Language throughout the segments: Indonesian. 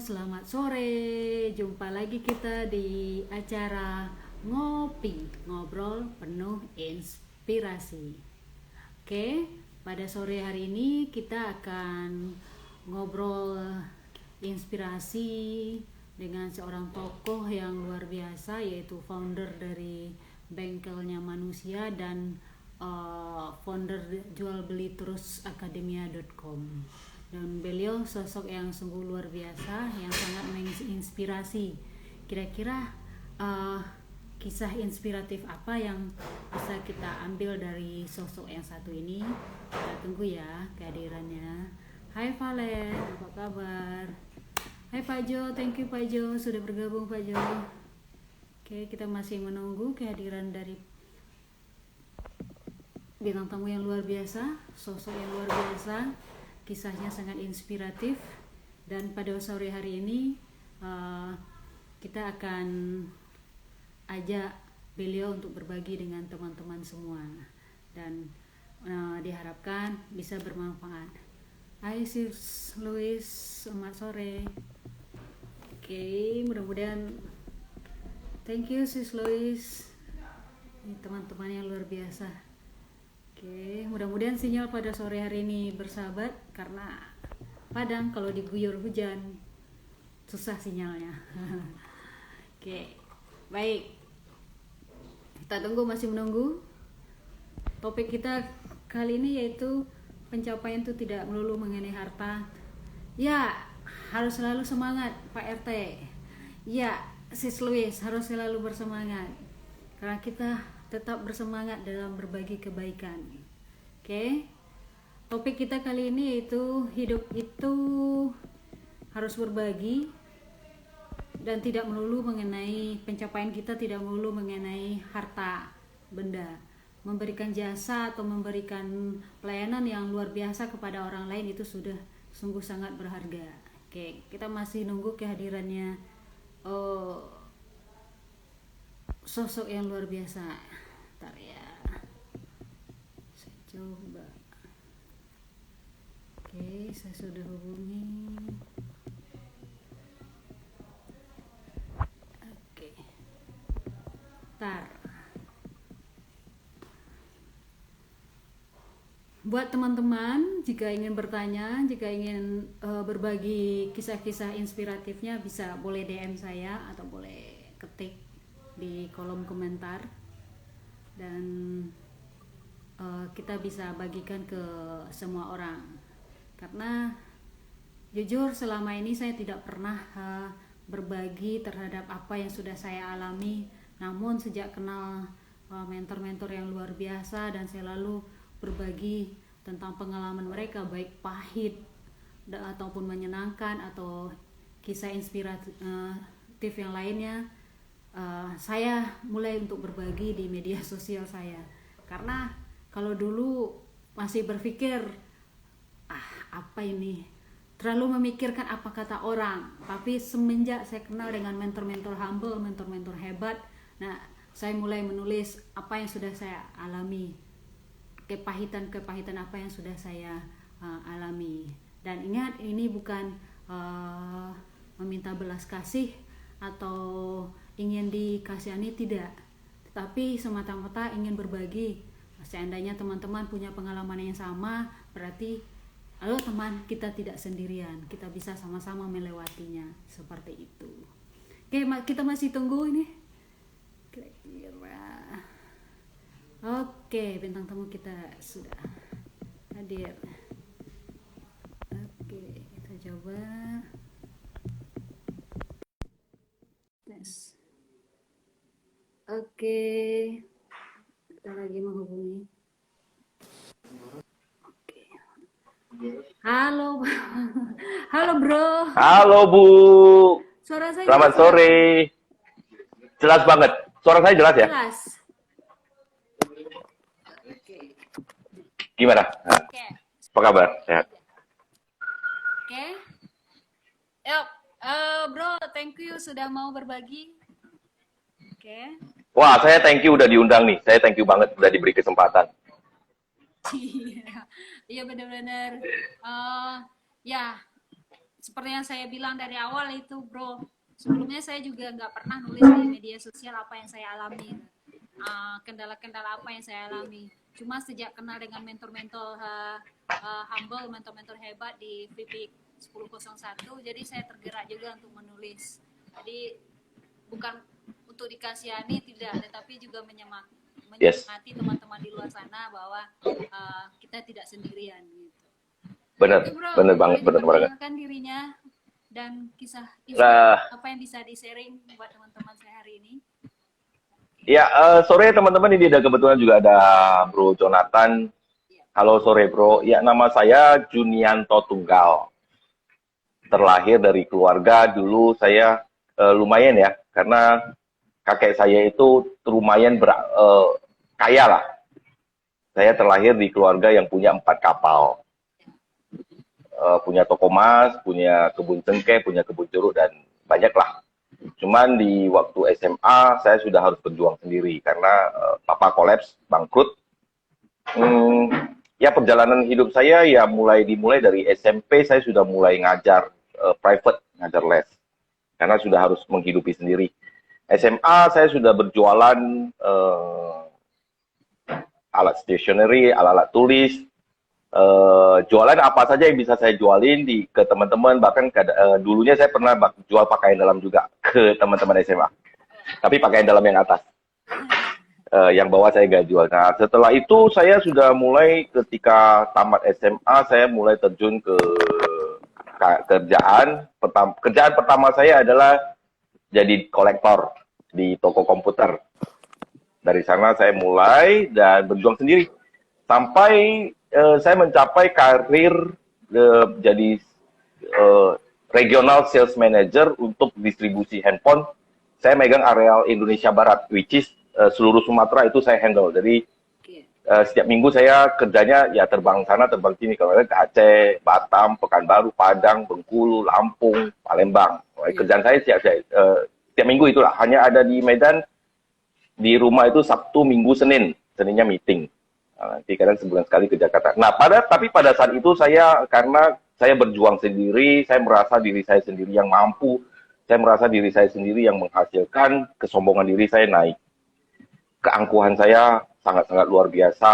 selamat sore. Jumpa lagi kita di acara Ngopi, Ngobrol Penuh Inspirasi. Oke, pada sore hari ini kita akan ngobrol inspirasi dengan seorang tokoh yang luar biasa, yaitu founder dari Bengkelnya Manusia dan founder jual beli terus akademia.com. Dan beliau sosok yang sungguh luar biasa, yang sangat menginspirasi. Kira-kira kisah inspiratif apa yang bisa kita ambil dari sosok yang satu ini? Kita tunggu ya kehadirannya. Hai Valen, apa kabar? Hai Pak Jo, thank you Pak Jo sudah bergabung Pak Jo. Oke, kita masih menunggu kehadiran dari bintang tamu yang luar biasa, sosok yang luar biasa, kisahnya sangat inspiratif. Dan pada sore hari ini kita akan ajak beliau untuk berbagi dengan teman-teman semua, dan diharapkan bisa bermanfaat. Hai Sis Louis, selamat sore. Oke, mudah-mudahan, thank you Sis Louis, ini teman-teman yang luar biasa. Oke, mudah-mudahan sinyal pada sore hari ini bersahabat, karena Padang kalau diguyur hujan susah sinyalnya. Oke, baik. Kita tunggu, masih menunggu. Topik kita kali ini yaitu pencapaian itu tidak melulu mengenai harta. Ya, harus selalu semangat Pak RT. Ya, Sis Louis harus selalu bersemangat, karena kita tetap bersemangat dalam berbagi kebaikan. Oke, topik kita kali ini yaitu hidup itu harus berbagi, dan tidak melulu mengenai pencapaian kita, tidak melulu mengenai harta benda. Memberikan jasa atau memberikan pelayanan yang luar biasa kepada orang lain itu sudah sungguh sangat berharga. Oke, kita masih nunggu kehadirannya sosok yang luar biasa. Bentar ya, saya coba. Oke, saya sudah hubungi. Oke, bentar. Buat teman-teman, jika ingin bertanya, jika ingin berbagi kisah-kisah inspiratifnya, bisa boleh DM saya atau boleh ketik di kolom komentar, dan kita bisa bagikan ke semua orang. Karena jujur selama ini saya tidak pernah berbagi terhadap apa yang sudah saya alami, namun sejak kenal mentor-mentor yang luar biasa, dan saya lalu berbagi tentang pengalaman mereka, baik pahit ataupun menyenangkan atau kisah inspiratif yang lainnya, saya mulai untuk berbagi di media sosial saya. Karena kalau dulu masih berpikir apa ini, terlalu memikirkan apa kata orang. Tapi semenjak saya kenal dengan mentor-mentor humble, mentor-mentor hebat, nah saya mulai menulis apa yang sudah saya alami, kepahitan-kepahitan apa yang sudah saya alami. Dan ingat, ini bukan meminta belas kasih atau ingin dikasihani, tidak, tetapi semata-mata ingin berbagi. Seandainya teman-teman punya pengalaman yang sama, berarti halo teman, kita tidak sendirian, kita bisa sama-sama melewatinya, seperti itu. Oke, kita masih tunggu ini kira-kira. Oke, bintang tamu kita sudah hadir. Oke, kita coba tes. Oke, kita lagi menghubungi. Oke. Halo, halo bro. Halo Bu. Suara saya Selamat jelas sore. Jelas banget. Suara saya jelas ya? jelas. Oke. Gimana? Oke. Apa kabar? Sehat. Oke. Yuk, bro, thank you sudah mau berbagi. Oke. Wah, saya thank you udah diundang nih. Saya thank you banget udah diberi kesempatan. Iya, iya benar-benar. Ya, seperti yang saya bilang dari awal itu, bro. Sebelumnya saya juga nggak pernah nulis di media sosial apa yang saya alami, kendala-kendala apa yang saya alami. Cuma sejak kenal dengan mentor-mentor humble, mentor-mentor hebat di VP 1001, jadi saya tergerak juga untuk menulis. Jadi bukan untuk dikasihani, tidak, tetapi juga menyemangati teman-teman di luar sana bahwa kita tidak sendirian gitu. Benar, benar banget, benar banget. Dirinya dan kisah apa yang bisa di-sharing buat teman-teman saya hari ini. Ya, sore teman-teman, ini ada kebetulan juga ada Bro Jonathan. Halo sore Bro, ya nama saya Junianto Tunggal. Terlahir dari keluarga dulu saya lumayan ya, karena kakek saya itu lumayan kaya lah. Saya terlahir di keluarga yang punya 4 kapal. Punya toko emas, punya kebun cengkeh, punya kebun jeruk, dan banyak lah. Cuman di waktu SMA saya sudah harus berjuang sendiri karena papa kolaps, bangkrut. Ya perjalanan hidup saya ya dimulai dari SMP saya sudah mulai ngajar private, ngajar les. Karena sudah harus menghidupi sendiri. SMA saya sudah berjualan alat stationery, alat-alat tulis, jualan apa saja yang bisa saya jualin ke teman-teman, bahkan dulunya saya pernah jual pakaian dalam juga ke teman-teman SMA, tapi pakaian dalam yang atas, yang bawah saya nggak jual. Nah setelah itu saya sudah mulai ketika tamat SMA saya mulai terjun ke kerjaan pertama saya adalah jadi kolektor di toko komputer. Dari sana saya mulai dan berjuang sendiri sampai saya mencapai karir jadi regional sales manager untuk distribusi handphone. Saya megang areal Indonesia Barat, which is seluruh Sumatera itu saya handle. Jadi setiap minggu saya kerjanya ya terbang sana, terbang sini. Kalau ke Aceh, Batam, Pekanbaru, Padang, Bengkulu, Lampung, Palembang. Kerjaan saya setiap minggu itulah. Hanya ada di Medan, di rumah itu Sabtu, Minggu, Senin. Seninnya meeting. Nanti kadang sebulan sekali ke Jakarta. Nah, tapi pada saat itu karena saya berjuang sendiri, saya merasa diri saya sendiri yang mampu, saya merasa diri saya sendiri yang menghasilkan, kesombongan diri saya naik. Keangkuhan saya sangat-sangat luar biasa.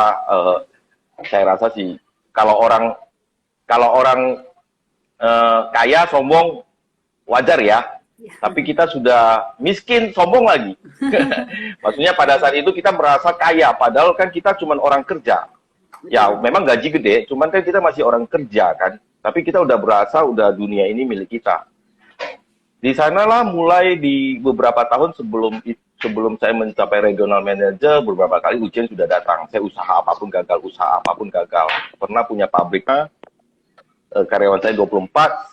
Saya rasa sih kalau orang kaya sombong wajar ya. Tapi kita sudah miskin, sombong lagi. Maksudnya pada saat itu kita merasa kaya, padahal kan kita cuma orang kerja. Ya memang gaji gede, cuman kan kita masih orang kerja kan. Tapi kita udah berasa, udah dunia ini milik kita. Di sanalah mulai di beberapa tahun sebelum saya mencapai regional manager, beberapa kali ujian sudah datang. Saya usaha apapun gagal. Pernah punya pabriknya, karyawan saya 24,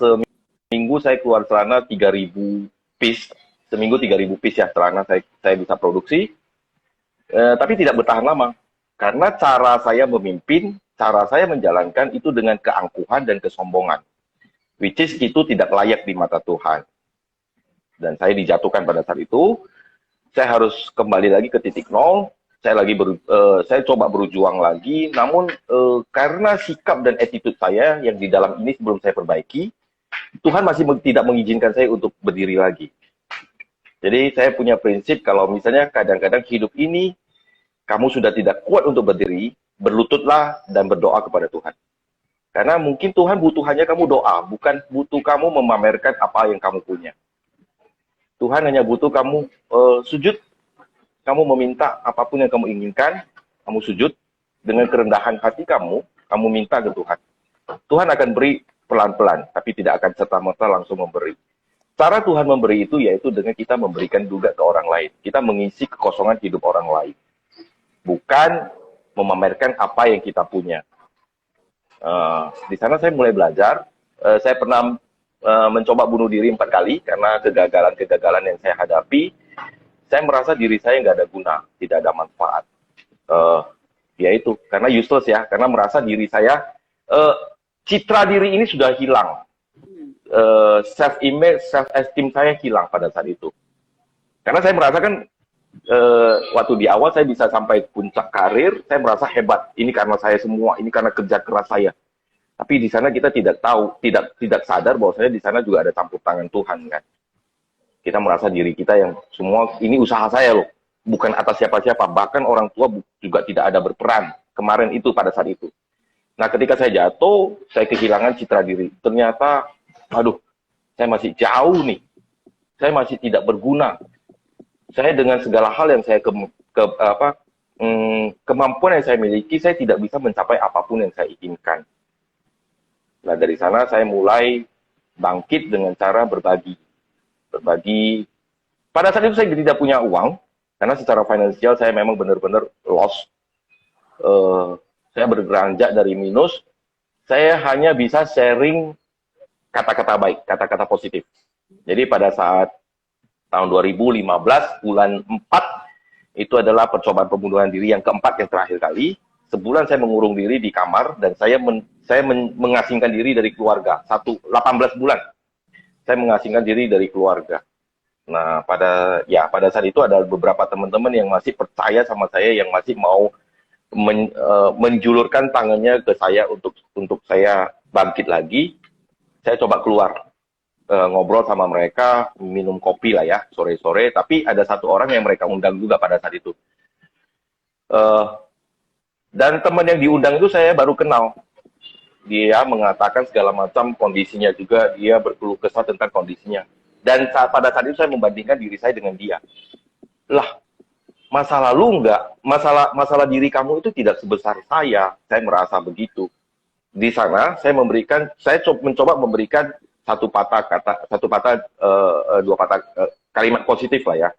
seminggu saya keluar celana 3.000 piece, seminggu 3.000 piece ya celana saya bisa produksi, tapi tidak bertahan lama, karena cara saya memimpin, cara saya menjalankan itu dengan keangkuhan dan kesombongan, which is itu tidak layak di mata Tuhan, dan saya dijatuhkan pada saat itu. Saya harus kembali lagi ke titik nol, saya coba berjuang lagi, namun karena sikap dan attitude saya yang di dalam ini sebelum saya perbaiki, Tuhan masih tidak mengizinkan saya untuk berdiri lagi. Jadi saya punya prinsip kalau misalnya kadang-kadang hidup ini kamu sudah tidak kuat untuk berdiri, berlututlah dan berdoa kepada Tuhan. Karena mungkin Tuhan butuh hanya kamu doa, bukan butuh kamu memamerkan apa yang kamu punya. Tuhan hanya butuh kamu sujud, kamu meminta apapun yang kamu inginkan, kamu sujud dengan kerendahan hati kamu minta ke Tuhan. Tuhan akan beri pelan-pelan, tapi tidak akan serta-merta langsung memberi. Cara Tuhan memberi itu yaitu dengan kita memberikan juga ke orang lain. Kita mengisi kekosongan hidup orang lain. Bukan memamerkan apa yang kita punya. Di sana saya mulai belajar. Saya pernah mencoba bunuh diri 4 kali karena kegagalan-kegagalan yang saya hadapi. Saya merasa diri saya nggak ada guna, tidak ada manfaat. Ya itu, karena useless ya. Karena merasa diri saya, citra diri ini sudah hilang. Self-image, self-esteem saya hilang pada saat itu. Karena saya merasakan waktu di awal saya bisa sampai puncak karir, saya merasa hebat. Ini karena saya semua, ini karena kerja keras saya. Tapi di sana kita tidak tahu, tidak sadar bahwasanya di sana juga ada campur tangan Tuhan kan. Kita merasa diri kita yang semua ini usaha saya loh, bukan atas siapa-siapa. Bahkan orang tua juga tidak ada berperan kemarin itu pada saat itu. Nah, ketika saya jatuh, saya kehilangan citra diri. Ternyata, aduh, saya masih jauh nih. Saya masih tidak berguna. Saya dengan segala hal yang saya kemampuan yang saya miliki, saya tidak bisa mencapai apapun yang saya inginkan. Nah, dari sana saya mulai bangkit dengan cara berbagi. Pada saat itu saya tidak punya uang, karena secara finansial saya memang benar-benar lost. Saya beranjak dari minus. Saya hanya bisa sharing kata-kata baik, kata-kata positif. Jadi pada saat tahun 2015, bulan 4, itu adalah percobaan pembunuhan diri yang keempat yang terakhir kali. Sebulan saya mengurung diri di kamar dan saya mengasingkan diri dari keluarga. 18 bulan saya mengasingkan diri dari keluarga. Nah, pada saat itu ada beberapa teman-teman yang masih percaya sama saya, yang masih mau menjulurkan tangannya ke saya untuk saya bangkit lagi. Saya coba keluar, ngobrol sama mereka, minum kopi lah ya, sore-sore. Tapi ada satu orang yang mereka undang juga pada saat itu. Dan teman yang diundang itu saya baru kenal. Dia mengatakan segala macam kondisinya juga, dia berkeluh kesah tentang kondisinya. Dan pada saat itu saya membandingkan diri saya dengan dia. Lah, masa lalu enggak, masalah diri kamu itu tidak sebesar saya merasa begitu. Di sana saya mencoba memberikan dua patah kalimat positif lah ya.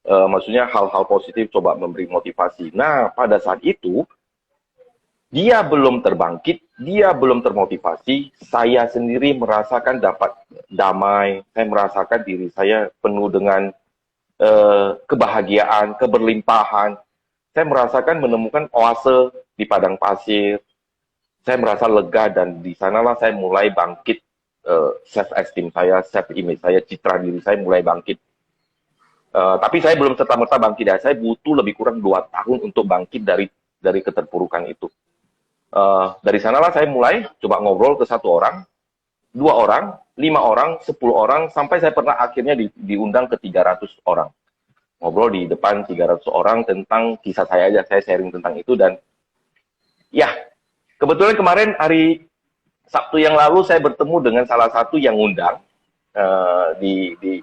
Maksudnya hal-hal positif, coba memberi motivasi. Nah, pada saat itu dia belum terbangkit, dia belum termotivasi. Saya sendiri merasakan dapat damai. Saya merasakan diri saya penuh dengan kebahagiaan, keberlimpahan. Saya merasakan menemukan oase di padang pasir. Saya merasa lega dan di sanalah saya mulai bangkit, self esteem saya, self image saya, citra diri saya mulai bangkit. Tapi saya belum serta-merta bangkit ya. Saya butuh lebih kurang 2 tahun untuk bangkit dari keterpurukan itu. Dari sanalah saya mulai coba ngobrol ke 1 orang, 2 orang, 5 orang, 10 orang, sampai saya pernah akhirnya diundang ke 300 orang. Ngobrol di depan 300 orang tentang kisah saya aja, saya sharing tentang itu. Dan ya, kebetulan kemarin hari Sabtu yang lalu saya bertemu dengan salah satu yang ngundang.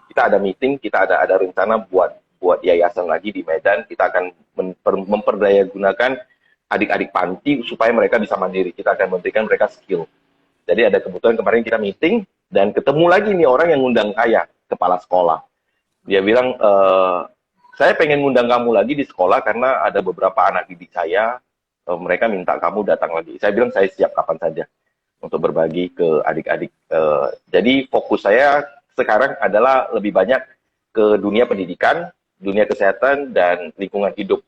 Kita ada meeting, kita ada rencana buat yayasan lagi di Medan. Kita akan memperdayagunakan adik-adik panti supaya mereka bisa mandiri. Kita akan memberikan mereka skill. Jadi ada kebetulan kemarin kita meeting dan ketemu lagi nih orang yang ngundang saya, kepala sekolah. Dia bilang, saya pengen ngundang kamu lagi di sekolah karena ada beberapa anak didik saya, mereka minta kamu datang lagi. Saya bilang saya siap kapan saja untuk berbagi ke adik-adik. Jadi fokus saya sekarang adalah lebih banyak ke dunia pendidikan, dunia kesehatan, dan lingkungan hidup.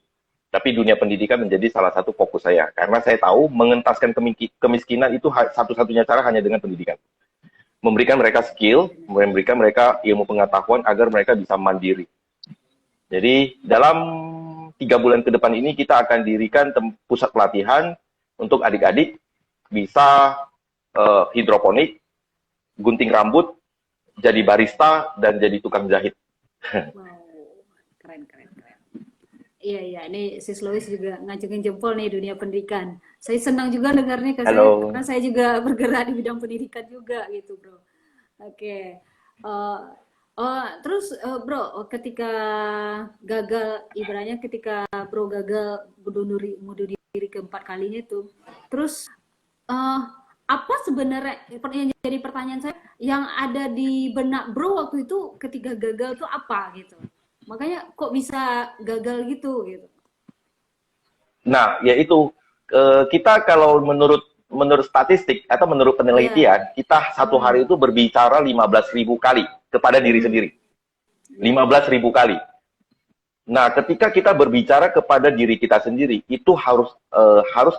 Tapi dunia pendidikan menjadi salah satu fokus saya. Karena saya tahu mengentaskan kemiskinan itu satu-satunya cara hanya dengan pendidikan. Memberikan mereka skill, memberikan mereka ilmu pengetahuan agar mereka bisa mandiri. Jadi dalam 3 bulan ke depan ini kita akan dirikan pusat pelatihan untuk adik-adik bisa hidroponik, gunting rambut, jadi barista, dan jadi tukang jahit. Wow, keren. Iya, ini Sis Lois juga ngacungin jempol nih dunia pendidikan. Saya senang juga dengarnya karena saya juga bergerak di bidang pendidikan juga gitu, Bro. Oke. Terus Bro, ketika gagal, ibaratnya ketika Bro gagal bunuh diri keempat kalinya itu, terus apa sebenarnya yang jadi pertanyaan saya yang ada di benak Bro waktu itu ketika gagal itu apa gitu? Makanya kok bisa gagal gitu. Nah, yaitu kita kalau menurut statistik atau menurut penelitian, kita satu hari itu berbicara 15.000 kali kepada diri sendiri. 15.000 kali. Nah, ketika kita berbicara kepada diri kita sendiri, itu harus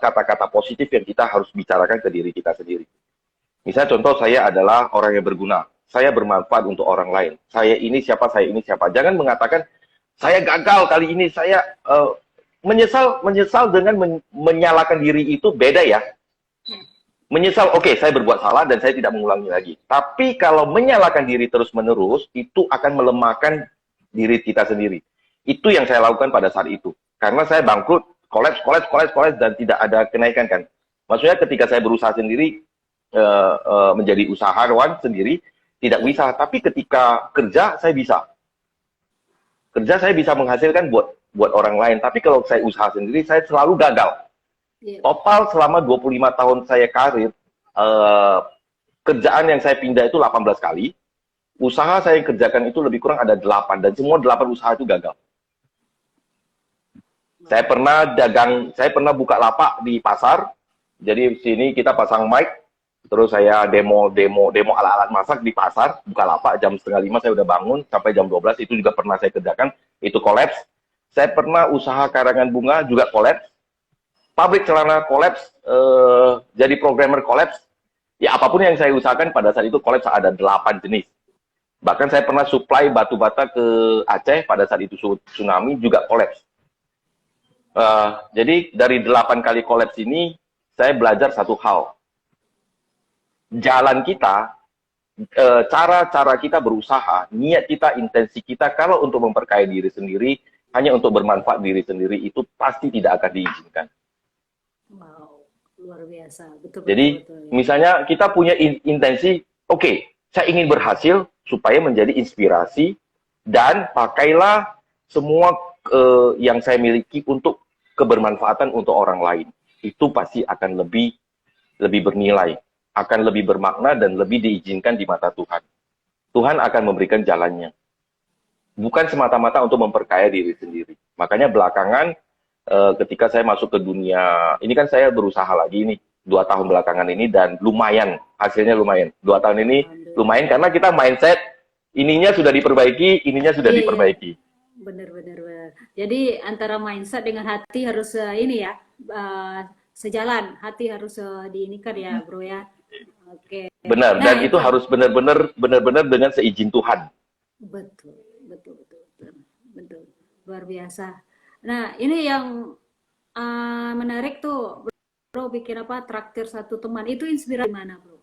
kata-kata positif yang kita harus bicarakan ke diri kita sendiri. Misalnya contoh, saya adalah orang yang berguna. Saya bermanfaat untuk orang lain. Saya ini siapa. Jangan mengatakan, saya gagal kali ini, saya menyesal dengan menyalahkan diri itu beda ya. Menyesal, oke, saya berbuat salah dan saya tidak mengulangi lagi. Tapi kalau menyalahkan diri terus-menerus, itu akan melemahkan diri kita sendiri. Itu yang saya lakukan pada saat itu. Karena saya bangkrut, kolaps, dan tidak ada kenaikan kan. Maksudnya ketika saya berusaha sendiri, menjadi usahawan sendiri, tidak bisa. Tapi ketika kerja, saya bisa. Kerja saya bisa menghasilkan buat orang lain. Tapi kalau saya usaha sendiri, saya selalu gagal. Total selama 25 tahun saya karir, kerjaan yang saya pindah itu 18 kali. Usaha saya yang kerjakan itu lebih kurang ada 8. Dan semua 8 usaha itu gagal. Saya pernah buka lapak di pasar. Jadi sini kita pasang mic. Terus saya demo alat-alat masak di pasar. Buka lapak jam 4:30 saya udah bangun. Sampai jam 12 itu juga pernah saya kerjakan. Itu kolaps. Saya pernah usaha karangan bunga juga kolaps. Pabrik celana kolaps, jadi programmer kolaps, ya apapun yang saya usahakan pada saat itu kolaps ada 8 jenis. Bahkan saya pernah supply batu bata ke Aceh pada saat itu tsunami juga kolaps. Jadi dari 8 kali kolaps ini, saya belajar satu hal. Jalan kita, cara-cara kita berusaha, niat kita, intensi kita, kalau untuk memperkaya diri sendiri, hanya untuk bermanfaat diri sendiri, itu pasti tidak akan diizinkan. Wow, luar biasa. Betul. Jadi, misalnya kita punya intensi, oke, saya ingin berhasil supaya menjadi inspirasi dan pakailah semua yang saya miliki untuk kebermanfaatan untuk orang lain. Itu pasti akan lebih bernilai, akan lebih bermakna dan lebih diizinkan di mata Tuhan. Tuhan akan memberikan jalannya. Bukan semata-mata untuk memperkaya diri sendiri. Makanya belakangan ketika saya masuk ke dunia, ini kan saya berusaha lagi nih, 2 tahun belakangan ini, dan lumayan, hasilnya lumayan. 2 tahun ini lumayan karena kita mindset, ininya sudah diperbaiki, ininya sudah diperbaiki. Benar. Jadi antara mindset dengan hati harus sejalan, hati harus diinikan ya bro ya. Oke. Benar, dan itu harus benar-benar dengan seizin Tuhan. Betul. Luar biasa. Nah, ini yang menarik tuh, bro, bikin apa? Traktir satu teman. Itu inspirasi mana, bro?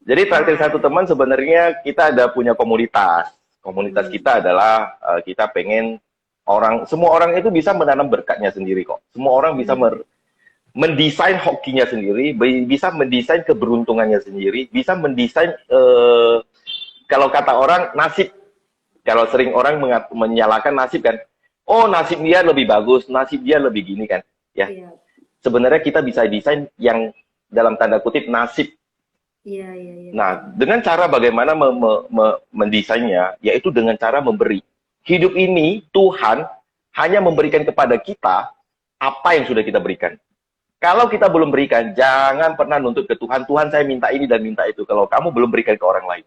Jadi traktir satu teman sebenarnya kita ada punya komunitas. Komunitas kita adalah kita pengen semua orang itu bisa menanam berkatnya sendiri kok. Semua orang bisa mendesain hokinya sendiri, bisa mendesain keberuntungannya sendiri, bisa mendesain kalau kata orang nasib. Kalau sering orang menyalahkan nasib kan, oh nasib dia lebih bagus, nasib dia lebih gini kan, ya. Iya. Sebenarnya kita bisa desain yang dalam tanda kutip nasib. Iya. Nah, dengan cara bagaimana mendesainnya, yaitu dengan cara memberi. Hidup ini Tuhan hanya memberikan kepada kita apa yang sudah kita berikan. Kalau kita belum berikan, jangan pernah nuntut ke Tuhan. Tuhan, saya minta ini dan minta itu. Kalau kamu belum berikan ke orang lain,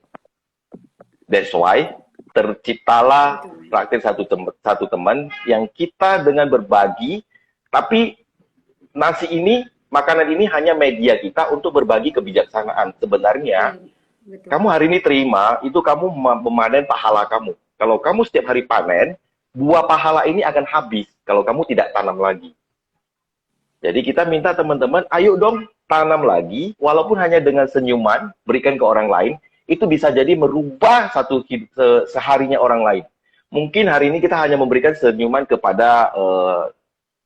that's why terciptalah traktir satu teman yang kita dengan berbagi, tapi makanan ini hanya media kita untuk berbagi kebijaksanaan. Sebenarnya, kamu hari ini terima, itu kamu memanen pahala kamu. Kalau kamu setiap hari panen, buah pahala ini akan habis kalau kamu tidak tanam lagi. Jadi kita minta teman-teman, ayo dong tanam lagi, walaupun hanya dengan senyuman, berikan ke orang lain, itu bisa jadi merubah seharinya orang lain. Mungkin hari ini kita hanya memberikan senyuman kepada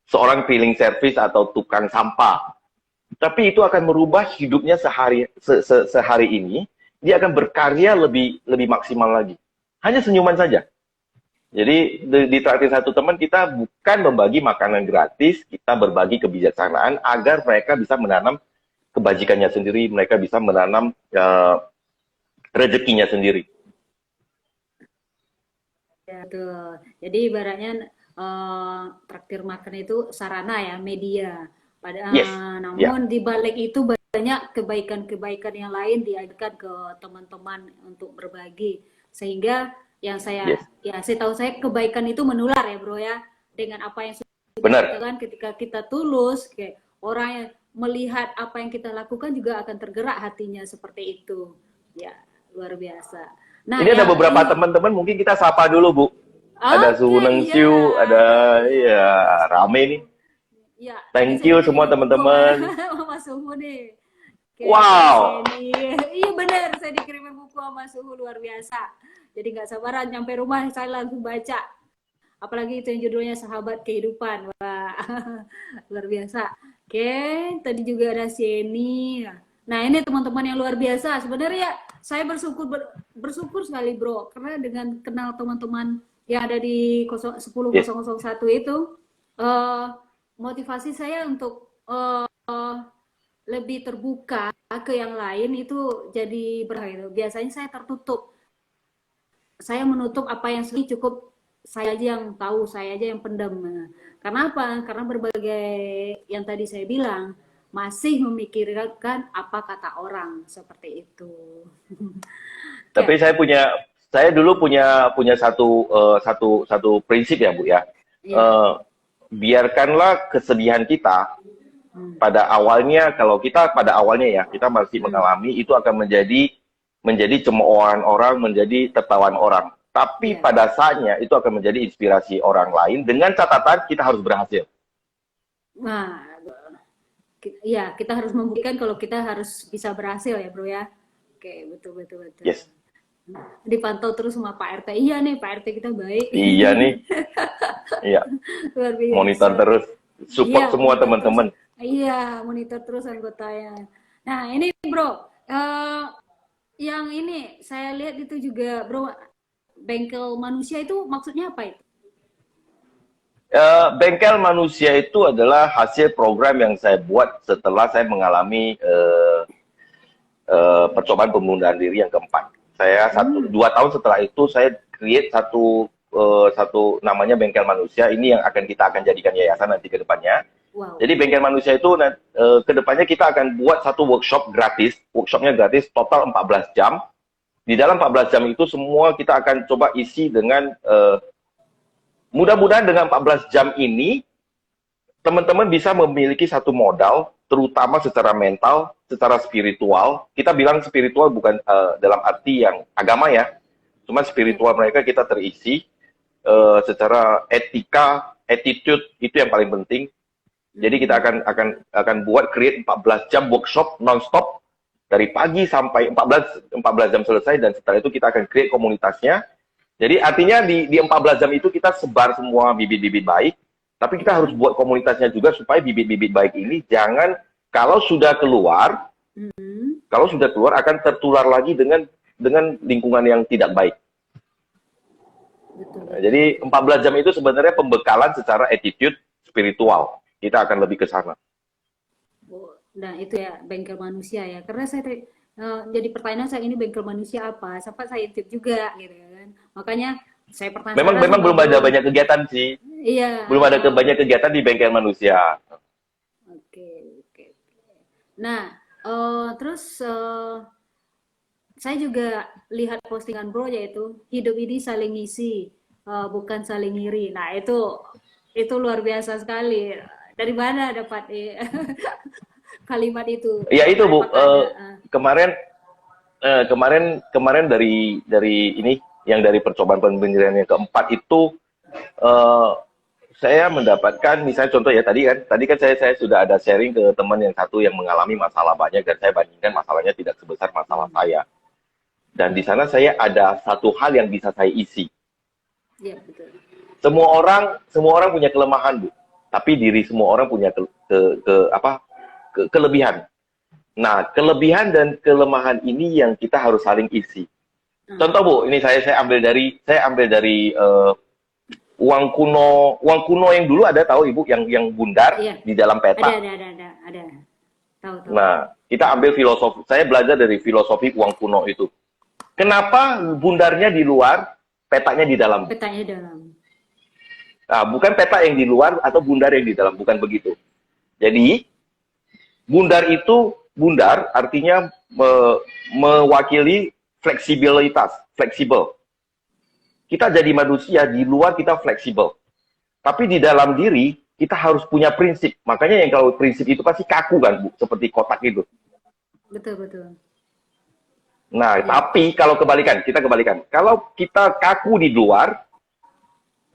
seorang cleaning service atau tukang sampah. Tapi itu akan merubah hidupnya sehari ini, dia akan berkarya lebih maksimal lagi. Hanya senyuman saja. Jadi di traktir satu teman kita bukan membagi makanan gratis, kita berbagi kebijaksanaan agar mereka bisa menanam kebajikannya sendiri, mereka bisa menanam rezekinya sendiri. Ya, betul. Jadi ibaratnya traktir makan itu sarana ya, media. Namun di balik itu banyak kebaikan-kebaikan yang lain diajarkan ke teman-teman untuk berbagi. Sehingga yang saya tahu kebaikan itu menular ya bro ya. Dengan apa yang sudah dilakukan ketika kita tulus, kayak orang yang melihat apa yang kita lakukan juga akan tergerak hatinya seperti itu. Ya. Luar biasa. Nah, ini ada beberapa teman-teman, mungkin kita sapa dulu, Bu. Ada Su Neng Siu, ada rame nih. Ya, tadi Thank saya you semua dikirim buku teman-teman. sama Suhu nih. Oke, Wow. ini. Iya benar, saya dikirimin buku sama Suhu luar biasa. Jadi nggak sabaran nyampe rumah saya langsung baca. Apalagi itu yang judulnya Sahabat Kehidupan. Wah, luar biasa. Oke, tadi juga ada Sieni. Nah, ini teman-teman yang luar biasa. Sebenarnya saya bersyukur sekali, Bro, karena dengan kenal teman-teman yang ada di 10001 itu eh, motivasi saya untuk lebih terbuka ke yang lain itu jadi berharga. Biasanya saya tertutup. Saya menutup apa yang cukup saya aja yang tahu, saya aja yang pendam. Karena apa? Karena berbagai yang tadi saya bilang masih memikirkan apa kata orang seperti itu. Tapi saya dulu punya satu prinsip ya Bu ya. Iya. Biarkanlah kesedihan kita pada awalnya, kalau kita pada awalnya ya kita masih mengalami, itu akan menjadi cemoohan orang, menjadi tertawaan orang. Tapi pada saatnya itu akan menjadi inspirasi orang lain, dengan catatan kita harus berhasil. Nah, ya kita harus membuktikan kalau kita harus bisa berhasil ya Bro ya. Oke, betul. Yes. Dipantau terus sama Pak RT. Iya nih, Pak RT kita baik. Iya nih. Iya. Luar biasa. Monitor terus, support semua teman-teman. Iya, monitor terus anggotanya. Nah, ini Bro, yang ini saya lihat itu juga Bro, bengkel manusia itu maksudnya apa itu? Bengkel manusia itu adalah hasil program yang saya buat setelah saya mengalami percobaan pembunuhan diri yang keempat. Saya 2 tahun setelah itu saya create satu namanya bengkel manusia. Ini yang kita akan jadikan yayasan nanti ke depannya. Wow. Jadi bengkel manusia itu ke depannya kita akan buat satu workshop gratis. Workshopnya gratis, total 14 jam. Di dalam 14 jam itu semua kita akan coba isi dengan mudah-mudahan dengan 14 jam ini teman-teman bisa memiliki satu modal, terutama secara mental, secara spiritual. Kita bilang spiritual bukan dalam arti yang agama ya, cuma spiritual mereka kita terisi secara etika, attitude, itu yang paling penting. Jadi kita akan buat create 14 jam workshop non-stop dari pagi sampai 14 jam selesai, dan setelah itu kita akan create komunitasnya. Jadi artinya di 14 jam itu kita sebar semua bibit-bibit baik, tapi kita harus buat komunitasnya juga supaya bibit-bibit baik ini jangan, kalau sudah keluar akan tertular lagi dengan lingkungan yang tidak baik. Betul. Nah, jadi 14 jam itu sebenarnya pembekalan secara attitude spiritual. Kita akan lebih ke sana. Nah itu ya bengkel manusia ya, karena saya jadi pertanyaan saya, ini bengkel manusia apa? Sempat saya intip juga gitu kan. Makanya saya pertanyaan. Memang belum ada banyak kegiatan sih. Iya. Belum ada banyak kegiatan di bengkel manusia. Oke. Nah, terus saya juga lihat postingan Bro, yaitu hidup ini saling ngisi, bukan saling ngiri. Nah itu luar biasa sekali. Dari mana dapat kalimat itu? Ya itu Bu, kemarin dari ini yang dari percobaan pembelajaran yang keempat itu saya mendapatkan, misalnya contoh ya, tadi kan saya sudah ada sharing ke teman yang satu yang mengalami masalah banyak, dan saya bandingkan masalahnya tidak sebesar masalah saya. Dan di sana saya ada satu hal yang bisa saya isi. Ya, betul. Semua orang punya kelemahan Bu, tapi diri semua orang punya kelebihan. Nah, kelebihan dan kelemahan ini yang kita harus saling isi. Contoh Bu, ini saya ambil dari uang kuno yang dulu, ada tahu Ibu yang bundar di dalam peta. Ada. Tahu. Nah, kita ambil filosofi. Saya belajar dari filosofi uang kuno itu. Kenapa bundarnya di luar, petanya di dalam? Petanya di dalam. Nah, bukan peta yang di luar atau bundar yang di dalam, bukan begitu. Jadi, bundar artinya mewakili fleksibilitas, fleksibel. Kita jadi manusia, di luar kita fleksibel. Tapi di dalam diri, kita harus punya prinsip. Makanya yang kalau prinsip itu pasti kaku kan, Bu, seperti kotak itu. Betul. Nah, tapi kalau kita kebalikan. Kalau kita kaku di luar,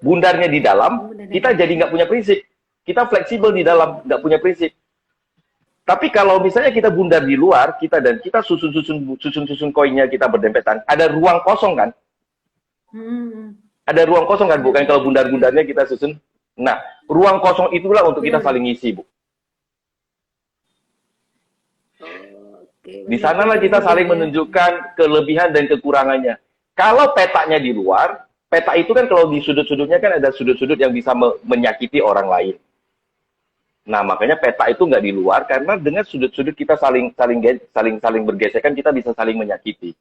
bundarnya di dalam, kita jadi nggak punya prinsip. Kita fleksibel di dalam, nggak punya prinsip. Tapi kalau misalnya kita bundar di luar, kita susun koinnya kita berdempetan, ada ruang kosong kan? Ada ruang kosong kan, bukan kalau bundar-bundarnya kita susun. Nah, ruang kosong itulah untuk kita saling ngisi, Bu. Di sanalah kita saling menunjukkan kelebihan dan kekurangannya. Kalau petanya di luar, peta itu kan kalau di sudut-sudutnya kan ada sudut-sudut yang bisa menyakiti orang lain. Nah, makanya peta itu nggak di luar, karena dengan sudut-sudut kita saling bergesekan, kita bisa saling menyakiti.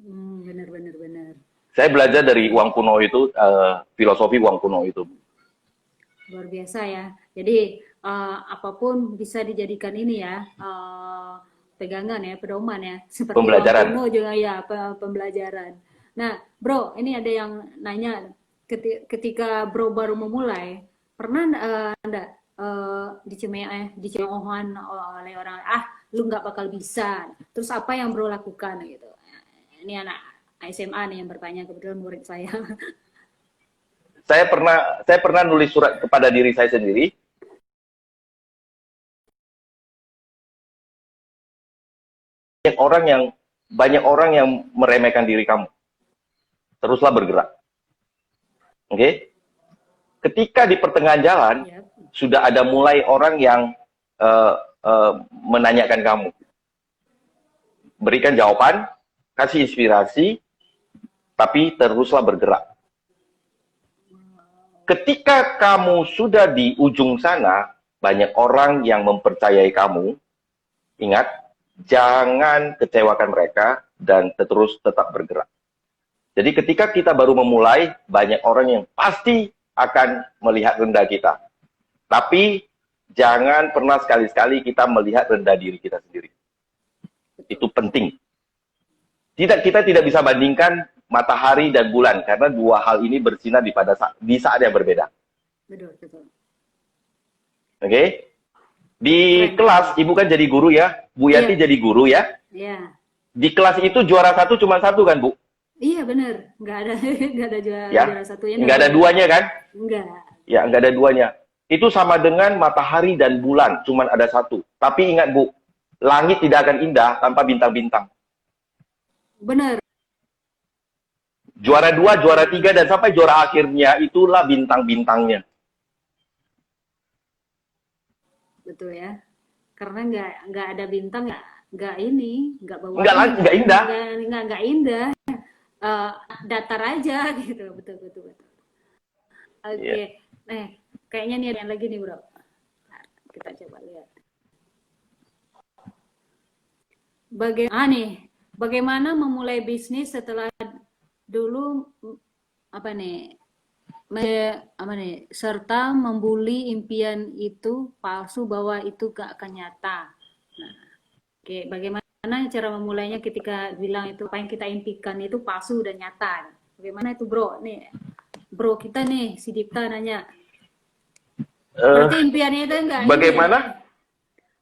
Benar. Saya belajar dari uang kuno itu, filosofi uang kuno itu. Luar biasa ya. Jadi apapun bisa dijadikan ini ya, pegangan ya, pedoman ya. Seperti Pembelajaran. uang kuno juga ya, pembelajaran. Nah, Bro, ini ada yang nanya, ketika Bro baru memulai, pernah enggak dicemoohan oleh orang, lu nggak bakal bisa. Terus apa yang Bro lakukan gitu? Ini anak SMA nih yang bertanya, kebetulan murid saya. Saya pernah nulis surat kepada diri saya sendiri. Banyak orang yang meremehkan diri kamu. Teruslah bergerak. Oke? Okay? Ketika di pertengahan jalan, sudah ada mulai orang yang menanyakan kamu. Berikan jawaban, kasih inspirasi, tapi teruslah bergerak. Ketika kamu sudah di ujung sana, banyak orang yang mempercayai kamu. Ingat, jangan kecewakan mereka dan terus tetap bergerak. Jadi ketika kita baru memulai, banyak orang yang pasti akan melihat rendah kita. Tapi jangan pernah sekali-sekali kita melihat rendah diri kita sendiri. Itu penting. Kita tidak bisa bandingkan matahari dan bulan, karena dua hal ini bersinar di saat yang berbeda. Betul. Oke? Di kelas, Ibu kan jadi guru ya, Bu Yanti jadi guru ya. Iya. Di kelas itu juara satu cuma satu kan, Bu? Iya benar, nggak ada juara, ya? Juara satunya. Nggak ada duanya kan? Enggak. Ya, nggak ada duanya. Itu sama dengan matahari dan bulan, cuma ada satu. Tapi ingat, Bu, langit tidak akan indah tanpa bintang-bintang. Benar. Juara 2, juara 3, dan sampai juara akhirnya itulah bintang-bintangnya. Betul ya. Karena nggak ada bintang, nggak bawa. Nggak indah. Nggak indah. Datar aja gitu. Betul. Oke. Kayaknya nih ada yang lagi nih, Bro. Nah, kita coba lihat. Bagaimana memulai bisnis setelah dulu serta membuli impian itu palsu bahwa itu gak akan nyata. Nah, bagaimana cara memulainya ketika bilang itu apa yang kita impikan itu palsu dan nyata? Bagaimana itu, Bro? Nih, Bro kita nih, si Dipta nanya. Berarti impiannya itu enggak? Bagaimana?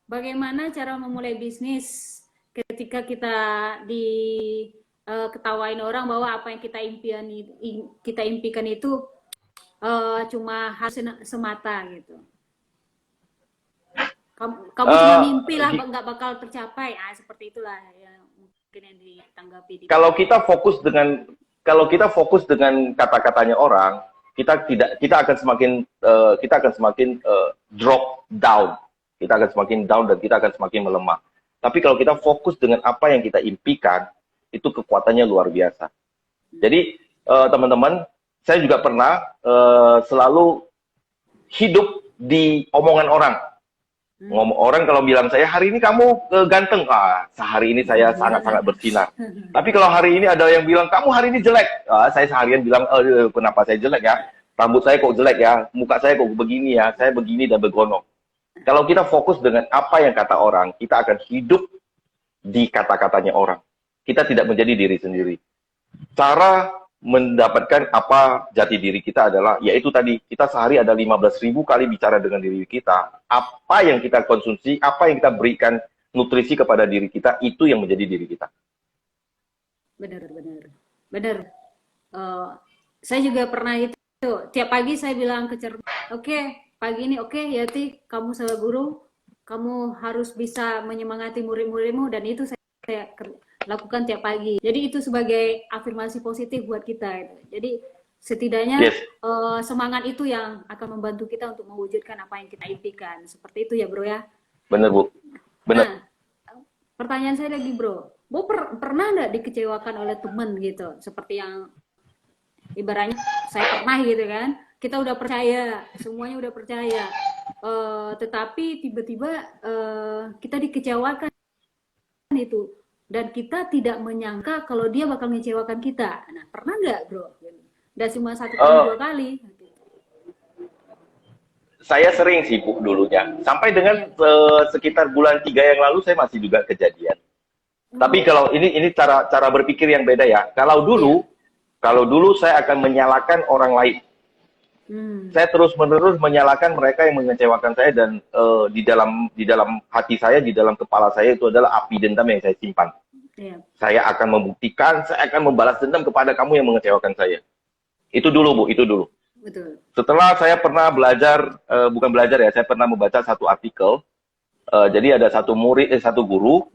Bagaimana cara memulai bisnis ketika kita ketawain orang bahwa apa yang kita impikan itu cuma hasil semata gitu. Kamu cuma mimpi lah, nggak bakal tercapai. Seperti itulah yang mungkin yang ditanggapi. Kalau kita fokus dengan kata-katanya orang, kita akan semakin drop down. Kita akan semakin down dan kita akan semakin melemah. Tapi kalau kita fokus dengan apa yang kita impikan, itu kekuatannya luar biasa. Jadi teman-teman, saya juga pernah selalu hidup di omongan orang. Orang kalau bilang saya, hari ini kamu ganteng, sehari ini saya sangat-sangat bersinar. Tapi kalau hari ini ada yang bilang, kamu hari ini jelek, saya seharian bilang, kenapa saya jelek ya? Rambut saya kok jelek ya? Muka saya kok begini ya? Saya begini dan begono. Kalau kita fokus dengan apa yang kata orang, kita akan hidup di kata-katanya orang. Kita tidak menjadi diri sendiri. Cara mendapatkan apa jati diri kita adalah, yaitu tadi, kita sehari ada 15.000 kali bicara dengan diri kita. Apa yang kita konsumsi, apa yang kita berikan nutrisi kepada diri kita, itu yang menjadi diri kita. Benar. Saya juga pernah itu. Tiap pagi saya bilang ke cermin, oke, pagi ini oke, Yati, kamu sebagai guru, kamu harus bisa menyemangati murid-muridmu, dan itu saya lakukan tiap pagi. Jadi itu sebagai afirmasi positif buat kita gitu. Jadi setidaknya Yes, semangat itu yang akan membantu kita untuk mewujudkan apa yang kita impikan. Seperti itu ya bro ya. bener Bu. Bener. Nah, pertanyaan saya lagi bro, pernah nggak dikecewakan oleh teman gitu? Seperti yang ibaratnya saya pernah gitu kan, kita udah percaya, semuanya udah percaya, tetapi tiba-tiba kita dikecewakan itu, dan kita tidak menyangka kalau dia bakal mengecewakan kita. Nah, pernah nggak bro? Dan cuma 1 kali, 2 kali. Saya sering sih Bu dulunya. Sampai dengan sekitar bulan 3 yang lalu saya masih juga kejadian. Tapi kalau ini cara berpikir yang beda ya. Kalau dulu saya akan menyalahkan orang lain. Saya terus-menerus menyalahkan mereka yang mengecewakan saya, dan di dalam hati saya, di dalam kepala saya itu adalah api dendam yang saya simpan. Saya akan membuktikan, saya akan membalas dendam kepada kamu yang mengecewakan saya. Itu dulu Bu, itu dulu. Betul. Setelah saya pernah belajar, bukan belajar ya, saya pernah membaca satu artikel. Jadi ada satu guru,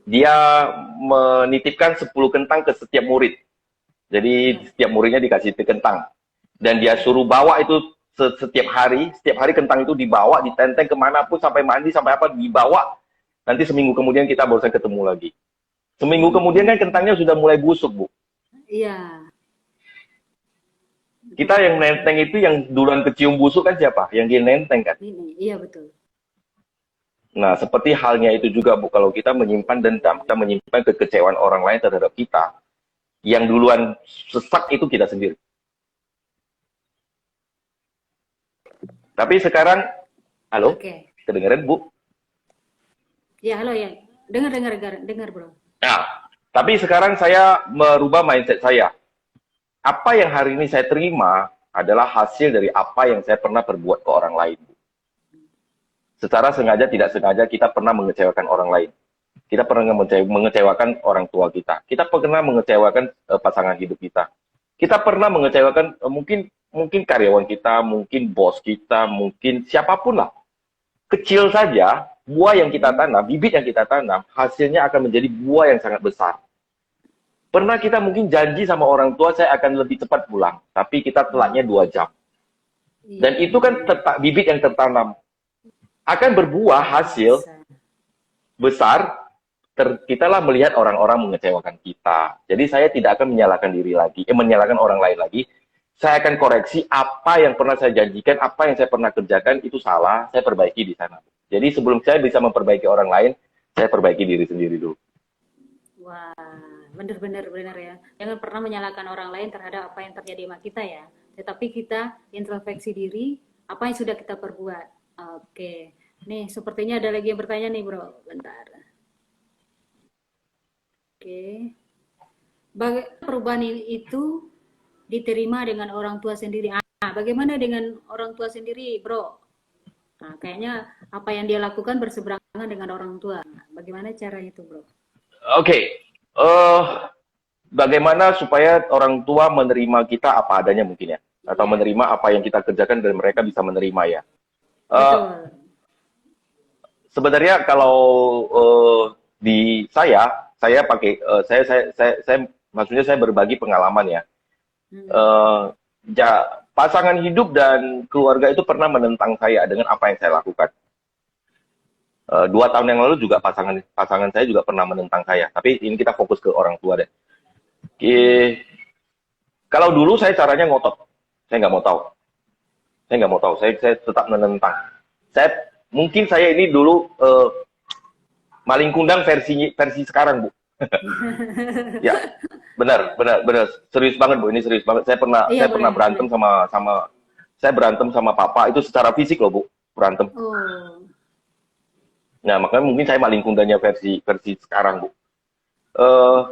dia menitipkan 10 kentang ke setiap murid. Jadi setiap muridnya dikasih kentang. Dan dia suruh bawa itu setiap hari kentang itu dibawa, ditenteng kemanapun, sampai mandi, sampai apa, dibawa. Nanti seminggu kemudian kita barusan ketemu lagi. Seminggu kemudian kan kentangnya sudah mulai busuk, Bu. Iya. Kita yang nenteng itu, yang duluan kecium busuk kan siapa? Yang dia nenteng kan? Iya, betul. Nah, seperti halnya itu juga, Bu. Kalau kita menyimpan dendam, kita menyimpan kekecewaan orang lain terhadap kita, yang duluan sesak itu kita sendiri. Tapi sekarang, halo? Oke. Kedengeran, Bu? Ya, halo ya. Dengar, bro. Nah, tapi sekarang saya merubah mindset saya. Apa yang hari ini saya terima adalah hasil dari apa yang saya pernah perbuat ke orang lain. Secara sengaja, tidak sengaja, kita pernah mengecewakan orang lain. Kita pernah mengecewakan orang tua kita. Kita pernah mengecewakan pasangan hidup kita. Kita pernah mengecewakan mungkin karyawan kita, mungkin bos kita, mungkin siapapun lah. Kecil saja, buah yang kita tanam, bibit yang kita tanam, hasilnya akan menjadi buah yang sangat besar. Pernah kita mungkin janji sama orang tua, saya akan lebih cepat pulang, tapi kita telatnya 2 jam. Dan itu kan bibit yang tertanam. Akan berbuah hasil besar, kitalah melihat orang-orang mengecewakan kita. Jadi saya tidak akan menyalahkan diri lagi, menyalahkan orang lain lagi. Saya akan koreksi apa yang pernah saya janjikan, apa yang saya pernah kerjakan, itu salah, saya perbaiki di sana. Jadi sebelum saya bisa memperbaiki orang lain, saya perbaiki diri sendiri dulu. Wah, benar ya. Jangan pernah menyalahkan orang lain terhadap apa yang terjadi sama kita ya. Tetapi kita introspeksi diri, apa yang sudah kita perbuat. Oke. Nih, sepertinya ada lagi yang bertanya nih, bro. Bentar. Oke. Bagaimana perubahan itu diterima dengan orang tua sendiri? Bagaimana dengan orang tua sendiri, bro? Nah, kayaknya apa yang dia lakukan berseberangan dengan orang tua. Nah, bagaimana cara itu, bro? Oke. Bagaimana supaya orang tua menerima kita apa adanya mungkin ya? Atau menerima apa yang kita kerjakan dan mereka bisa menerima ya? Betul. Sebenarnya kalau di saya pakai saya maksudnya saya berbagi pengalaman ya. Pasangan hidup dan keluarga itu pernah menentang saya dengan apa yang saya lakukan. 2 tahun yang lalu juga pasangan saya juga pernah menentang saya. Tapi ini kita fokus ke orang tua deh. Kalau dulu saya caranya ngotot, saya nggak mau tahu. Saya tetap menentang. Mungkin saya ini dulu maling kundang versi sekarang, Bu. Ya, benar. Serius banget, Bu. Ini serius banget. Saya pernah berantem sama papa itu secara fisik loh, Bu. Berantem. Nah, makanya mungkin saya maling kundangnya versi sekarang, Bu.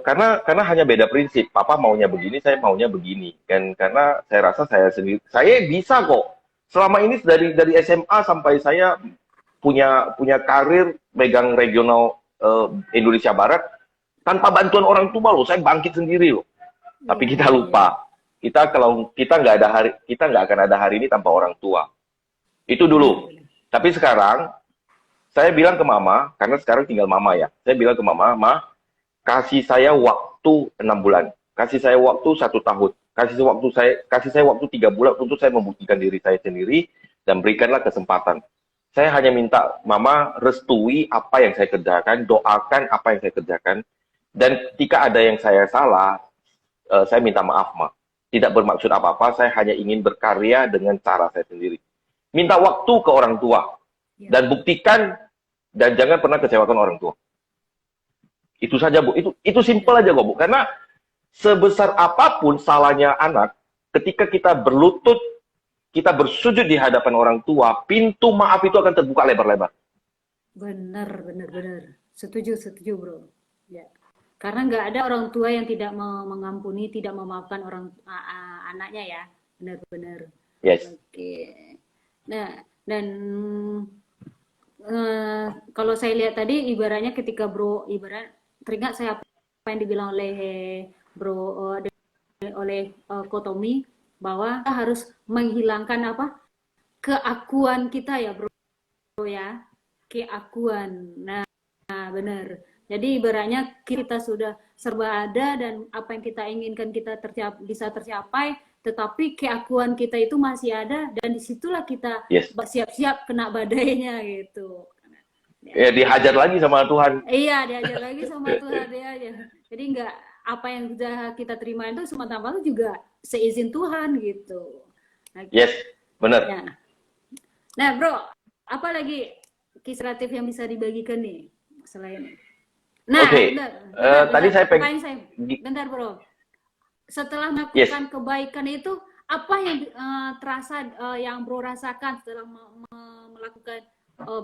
Karena hanya beda prinsip. Papa maunya begini, saya maunya begini. Dan karena saya rasa saya bisa kok. Selama ini dari SMA sampai saya punya karir megang regional Indonesia Barat tanpa bantuan orang tua loh, saya bangkit sendiri loh. Tapi kita lupa, kita nggak akan ada hari ini tanpa orang tua. Itu dulu. Tapi sekarang saya bilang ke mama, karena sekarang tinggal mama ya. Saya bilang ke mama, Ma, kasih saya waktu 6 bulan, kasih saya waktu 1 tahun, kasih saya waktu 3 bulan untuk saya membuktikan diri saya sendiri dan berikanlah kesempatan. Saya hanya minta mama restui apa yang saya kerjakan, doakan apa yang saya kerjakan, dan ketika ada yang saya salah, saya minta maaf, Ma. Tidak bermaksud apa-apa, saya hanya ingin berkarya dengan cara saya sendiri. Minta waktu ke orang tua dan buktikan, dan jangan pernah kecewakan orang tua. Itu saja, Bu. Itu simpel aja kok, Bu. Karena sebesar apapun salahnya anak, ketika kita berlutut, kita bersujud di hadapan orang tua, pintu maaf itu akan terbuka lebar-lebar. Benar. Setuju, Bro. Ya. Karena nggak ada orang tua yang tidak mengampuni, tidak memaafkan anaknya ya. Benar. Yes. Oke. Nah, dan kalau saya lihat tadi, ibaratnya ketika Bro, teringat saya apa yang dibilang oleh Bro, oleh Kotomi, bahwa kita harus menghilangkan keakuan kita ya, Bro ya, keakuan. Nah, benar. Jadi ibaratnya kita sudah serba ada dan apa yang kita inginkan kita bisa tercapai, tetapi keakuan kita itu masih ada, dan disitulah kita siap-siap kena badainya gitu. Ya, dihajar lagi sama Tuhan. Iya, dihajar lagi sama Tuhan ya. Jadi nggak, apa yang sudah kita terima itu semata-mata juga seizin Tuhan gitu. Nah, yes, benar. Ya. Nah, Bro, apa lagi kisah kreatif yang bisa dibagikan nih selain? Nah, tadi saya pengen. Bentar, Bro. Setelah melakukan kebaikan itu, apa yang terasa, yang Bro rasakan setelah melakukan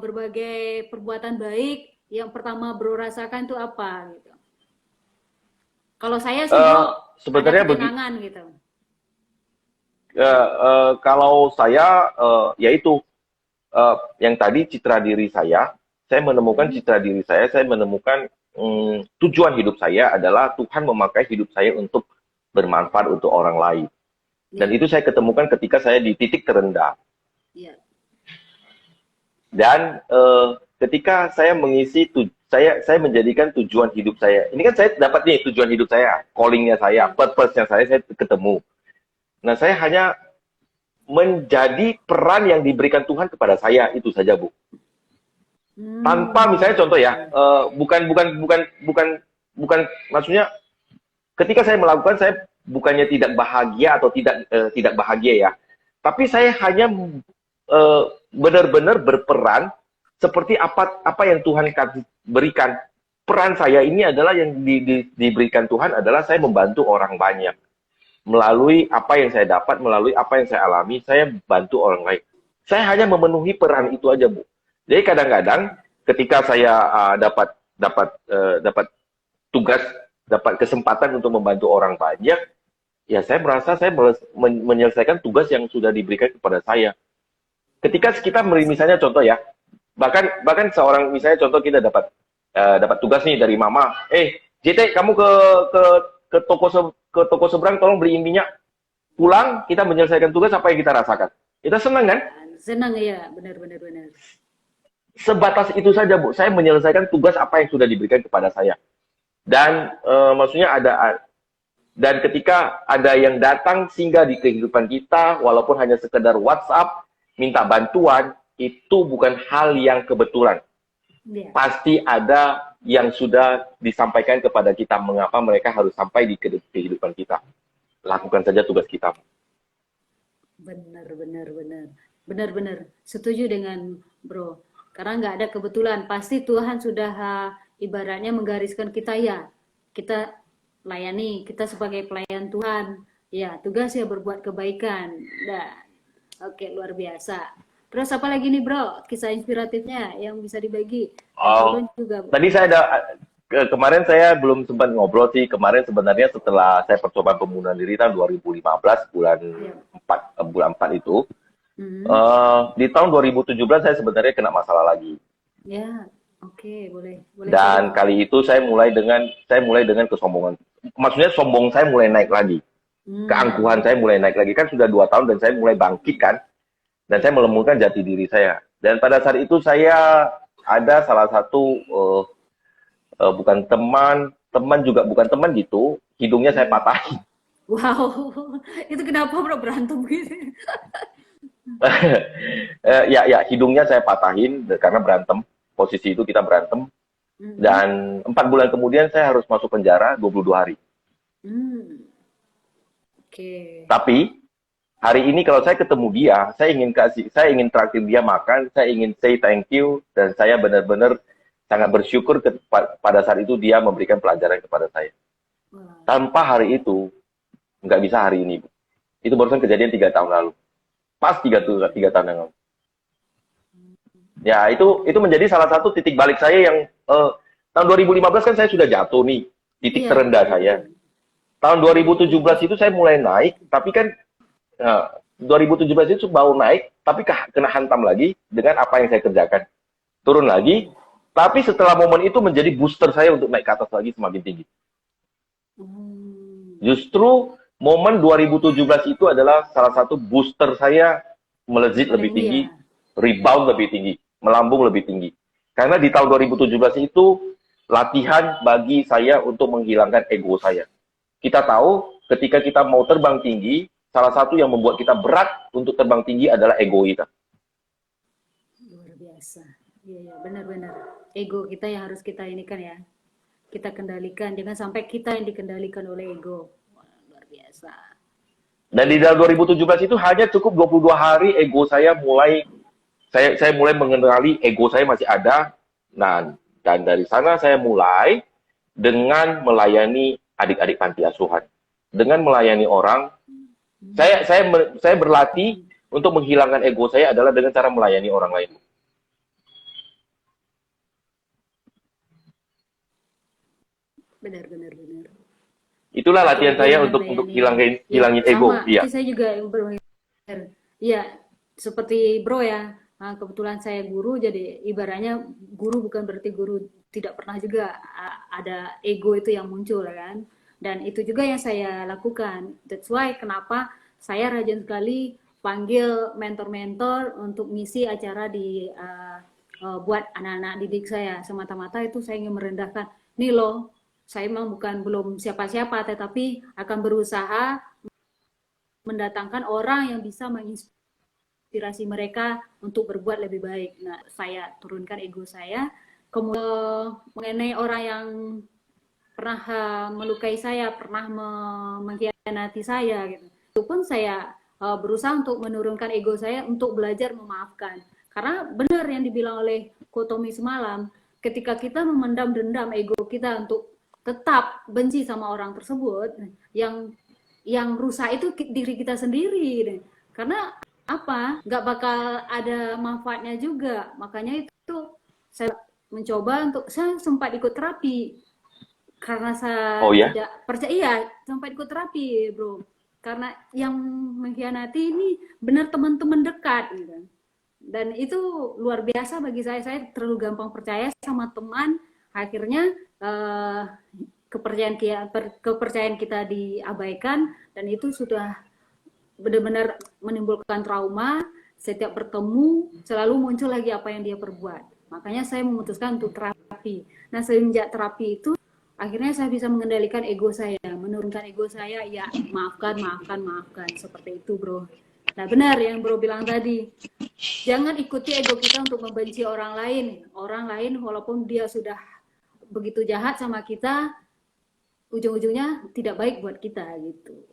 berbagai perbuatan baik? Yang pertama Bro rasakan itu apa gitu? Kalau saya sih sebenarnya ketenangan gitu. Kalau saya yaitu yang tadi citra diri saya menemukan citra diri saya menemukan tujuan hidup saya adalah Tuhan memakai hidup saya untuk bermanfaat untuk orang lain. Dan itu saya ketemukan ketika saya di titik terendah. Dan ketika saya mengisi, saya menjadikan tujuan hidup saya. Ini kan saya dapat nih tujuan hidup saya, callingnya saya, purpose-nya saya ketemu. Nah, saya hanya menjadi peran yang diberikan Tuhan kepada saya, itu saja, Bu. Tanpa misalnya contoh ya, bukan maksudnya ketika saya melakukan, saya bukannya tidak bahagia atau tidak bahagia ya, tapi saya hanya benar-benar berperan seperti apa yang Tuhan berikan. Peran saya ini adalah yang diberikan Tuhan adalah saya membantu orang banyak melalui apa yang saya dapat, melalui apa yang saya alami, saya bantu orang lain. Saya hanya memenuhi peran itu aja, Bu. Jadi kadang-kadang ketika saya dapat tugas, dapat kesempatan untuk membantu orang banyak, ya saya merasa saya menyelesaikan tugas yang sudah diberikan kepada saya. Ketika kita misalnya contoh ya, bahkan seorang misalnya contoh kita dapat tugas nih dari mama, JT kamu ke toko seberang tolong beliin minyak. Pulang kita menyelesaikan tugas, apa yang kita rasakan? Kita senang kan? Senang ya, benar. Sebatas itu saja, Bu. Saya menyelesaikan tugas apa yang sudah diberikan kepada saya. Dan maksudnya dan ketika ada yang datang singgah di kehidupan kita, walaupun hanya sekedar WhatsApp, minta bantuan, itu bukan hal yang kebetulan. Pasti ada yang sudah disampaikan kepada kita, mengapa mereka harus sampai di kehidupan kita. Lakukan saja tugas kita. Benar. Setuju dengan Bro. Karena nggak ada kebetulan, pasti Tuhan sudah ibaratnya menggariskan kita ya. Kita layani, kita sebagai pelayan Tuhan. Ya, tugasnya berbuat kebaikan. Nah, oke, luar biasa. Terus apa lagi nih, Bro? Kisah inspiratifnya yang bisa dibagi? Juga, tadi kemarin saya belum sempat ngobrol sih. Kemarin sebenarnya setelah saya percobaan pembunuhan diri tahun 2015 bulan 4 itu. Di tahun 2017 saya sebenarnya kena masalah lagi. Ya, oke, boleh. Dan kali itu saya mulai dengan kesombongan. Maksudnya sombong saya mulai naik lagi. Keangkuhan saya mulai naik lagi. Kan sudah 2 tahun dan saya mulai bangkit kan. dan saya menemukan jati diri saya. Dan pada saat itu saya ada salah satu bukan teman juga bukan teman gitu, hidungnya saya patahin. Wow, itu kenapa bro berantem gitu? Ya, hidungnya saya patahin karena berantem. Posisi itu kita berantem. Dan 4 bulan kemudian saya harus masuk penjara 22 hari. Oke. Tapi hari ini kalau saya ketemu dia, saya ingin traktir dia makan, saya ingin say thank you, dan saya benar-benar sangat bersyukur pada saat itu dia memberikan pelajaran kepada saya. Tanpa hari itu, nggak bisa hari ini. Itu barusan kejadian 3 tahun lalu. Pas 3 tahun yang lalu. Ya, itu menjadi salah satu titik balik saya yang tahun 2015 kan saya sudah jatuh nih, titik terendah saya. Tahun 2017 itu saya mulai naik, tapi kan 2017 itu baru naik, tapi kena hantam lagi dengan apa yang saya kerjakan. Turun lagi, tapi setelah momen itu menjadi booster saya untuk naik ke atas lagi semakin tinggi. Justru momen 2017 itu adalah salah satu booster saya melejit lebih tinggi, rebound lebih tinggi, melambung lebih tinggi. Karena di tahun 2017 itu latihan bagi saya untuk menghilangkan ego saya. Kita tahu ketika kita mau terbang tinggi, salah satu yang membuat kita berat untuk terbang tinggi adalah ego kita. Luar biasa. Iya, benar-benar. Ego kita yang harus kita inikan ya. Kita kendalikan, jangan sampai kita yang dikendalikan oleh ego. Luar biasa. Dan di dalam 2017 itu hanya cukup 22 hari ego saya mulai mengenali ego saya masih ada. Nah, dan dari sana saya mulai dengan melayani adik-adik panti asuhan. Dengan melayani orang, saya berlatih untuk menghilangkan ego saya adalah dengan cara melayani orang lain. Benar. Itulah latihan saya untuk hilangin ego. Iya. Saya juga iya, seperti bro ya. Nah, kebetulan saya guru, jadi ibaratnya guru bukan berarti guru tidak pernah juga ada ego itu yang muncul kan. Dan itu juga yang saya lakukan. That's why kenapa saya rajin sekali panggil mentor-mentor untuk ngisi acara di buat anak-anak didik saya. Semata-mata itu saya ingin merendahkan. Nih loh, saya memang belum siapa-siapa, tetapi akan berusaha mendatangkan orang yang bisa menginspirasi mereka untuk berbuat lebih baik. Nah, saya turunkan ego saya. Kemudian mengenai orang yang pernah melukai saya, pernah mengkhianati saya, gitu. Itu pun saya berusaha untuk menurunkan ego saya untuk belajar memaafkan. Karena benar yang dibilang oleh Kotomi semalam, ketika kita memendam dendam ego kita untuk tetap benci sama orang tersebut, yang rusak itu diri kita sendiri. Karena apa? Nggak bakal ada manfaatnya juga. Makanya itu saya mencoba saya sempat ikut terapi. Karena saya tidak percaya, sempat ikut terapi, bro. Karena yang mengkhianati ini benar teman-teman dekat, gitu. Dan itu luar biasa bagi saya terlalu gampang percaya sama teman, akhirnya kepercayaan kita diabaikan, dan itu sudah benar-benar menimbulkan trauma. Setiap bertemu selalu muncul lagi apa yang dia perbuat. Makanya saya memutuskan untuk terapi. Nah, semenjak terapi itu akhirnya saya bisa mengendalikan ego saya, menurunkan ego saya, ya maafkan, seperti itu, bro. Nah, benar yang bro bilang tadi, jangan ikuti ego kita untuk membenci orang lain walaupun dia sudah begitu jahat sama kita, ujung-ujungnya tidak baik buat kita, gitu.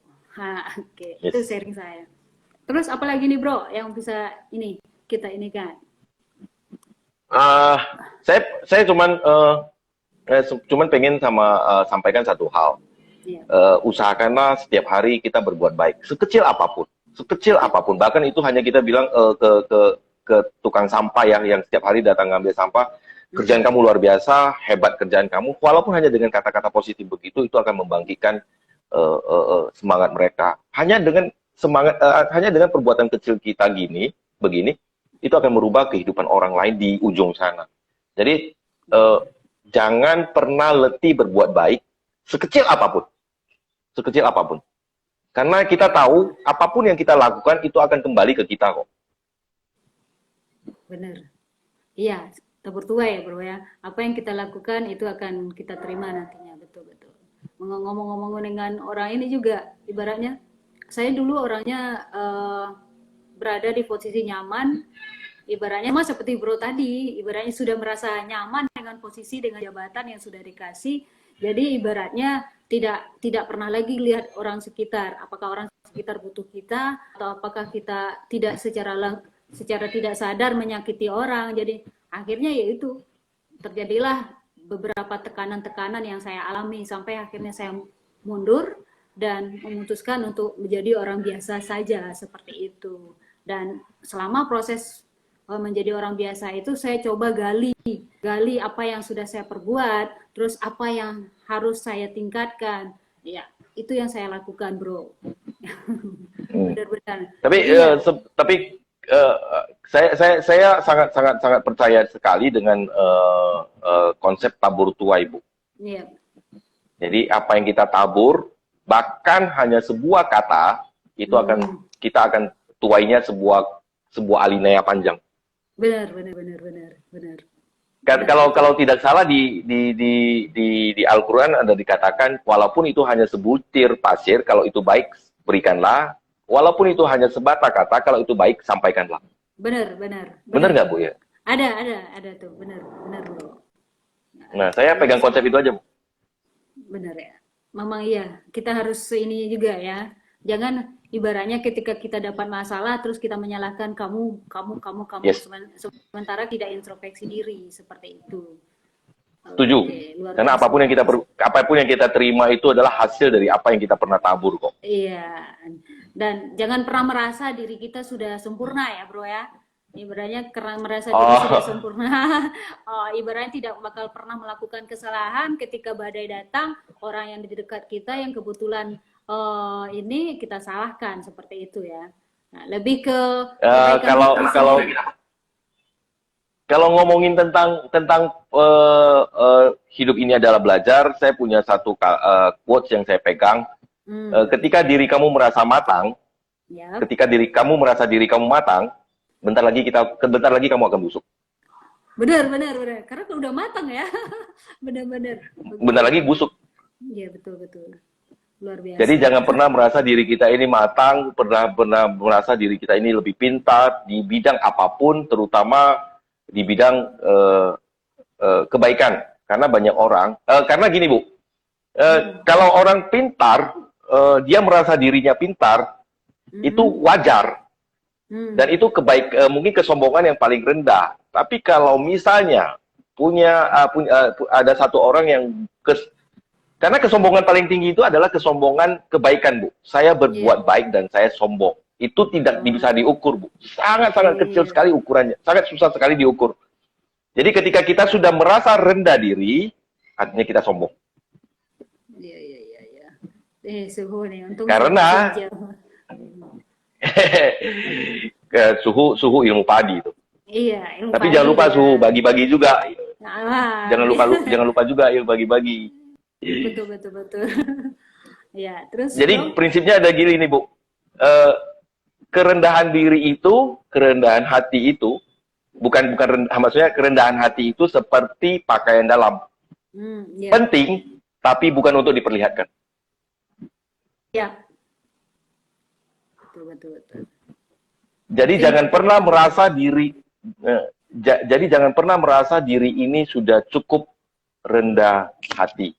Oke. Yes. Itu sharing saya. Terus apalagi nih bro yang bisa kita kan? Saya cuman pengen sampaikan satu hal. Usahakanlah setiap hari kita berbuat baik, sekecil apapun, bahkan itu hanya kita bilang ke tukang sampah yang setiap hari datang ngambil sampah, kerjaan kamu luar biasa, hebat kerjaan kamu, walaupun hanya dengan kata-kata positif begitu, itu akan membangkitkan semangat mereka. Hanya dengan perbuatan kecil kita begini, itu akan merubah kehidupan orang lain di ujung sana. Jadi jangan pernah letih berbuat baik, sekecil apapun. Karena kita tahu, apapun yang kita lakukan, itu akan kembali ke kita kok. benar. Iya, tabur tuai ya bro ya. Apa yang kita lakukan itu akan kita terima nantinya, betul betul. Ngomong-ngomong dengan orang ini juga, ibaratnya saya dulu orangnya berada di posisi nyaman, ibaratnya mas seperti bro tadi, ibaratnya sudah merasa nyaman dengan posisi dengan jabatan yang sudah dikasih, jadi ibaratnya tidak pernah lagi lihat orang sekitar, apakah orang sekitar butuh kita atau apakah kita tidak secara tidak sadar menyakiti orang. Jadi akhirnya yaitu terjadilah beberapa tekanan-tekanan yang saya alami sampai akhirnya saya mundur dan memutuskan untuk menjadi orang biasa saja seperti itu. Dan selama proses menjadi orang biasa itu saya coba gali apa yang sudah saya perbuat, terus apa yang harus saya tingkatkan. Ya, itu yang saya lakukan, bro. Benar-benar. Tapi saya sangat percaya sekali dengan konsep tabur tuai, Bu. Iya. Jadi apa yang kita tabur, bahkan hanya sebuah kata itu kita akan tuainya sebuah alinea panjang. Benar. Kalau tidak salah di Al-Quran ada dikatakan, walaupun itu hanya sebutir pasir, kalau itu baik berikanlah, walaupun itu hanya sebatang kata, kalau itu baik sampaikanlah. Benar. Benar nggak Bu ya? Ada tuh, benar bro. Nah, saya pegang konsep itu aja, Bu. Benar ya. Memang iya, kita harus ini juga ya. Jangan ibaratnya ketika kita dapat masalah terus kita menyalahkan kamu Yes. sementara tidak introspeksi diri seperti itu. Setuju. Karena apapun yang kita terima itu adalah hasil dari apa yang kita pernah tabur kok. Iya. Dan jangan pernah merasa diri kita sudah sempurna ya, bro ya. Ibaratnya karena merasa diri sudah sempurna, ibaratnya tidak bakal pernah melakukan kesalahan ketika badai datang, orang yang di dekat kita yang kebetulan ini kita salahkan seperti itu ya. Nah, lebih ke kalau ngomongin tentang hidup ini adalah belajar, saya punya satu quotes yang saya pegang. Ketika diri kamu merasa matang, ketika kamu merasa diri kamu matang, bentar lagi kamu akan busuk. Benar. Karena udah matang ya. benar. Bentar lagi busuk. Iya, betul. Luar biasa. Jadi jangan pernah merasa diri kita ini matang, pernah merasa diri kita ini lebih pintar di bidang apapun, terutama di bidang kebaikan. Karena banyak orang, karena gini Bu, kalau orang pintar, dia merasa dirinya pintar, itu wajar. Dan itu mungkin kesombongan yang paling rendah. Tapi kalau misalnya ada satu orang yang karena kesombongan paling tinggi itu adalah kesombongan kebaikan, Bu. Saya berbuat baik dan saya sombong. Itu tidak bisa diukur, Bu. Sangat-sangat kecil sekali ukurannya. Sangat susah sekali diukur. Jadi ketika kita sudah merasa rendah diri, artinya kita sombong. Iya. Suhu nih. Karena suhu ilmu padi itu. Iya, ilmu tapi padi jangan lupa ya. suhu bagi-bagi juga. Nah, jangan lupa juga ilmu bagi-bagi. Betul. Ya, terus jadi prinsipnya ada gini nih Bu. Kerendahan diri itu, kerendahan hati itu maksudnya kerendahan hati itu seperti pakaian dalam. Penting, tapi bukan untuk diperlihatkan. Ya. Betul. Jadi jangan pernah merasa diri ini sudah cukup rendah hati.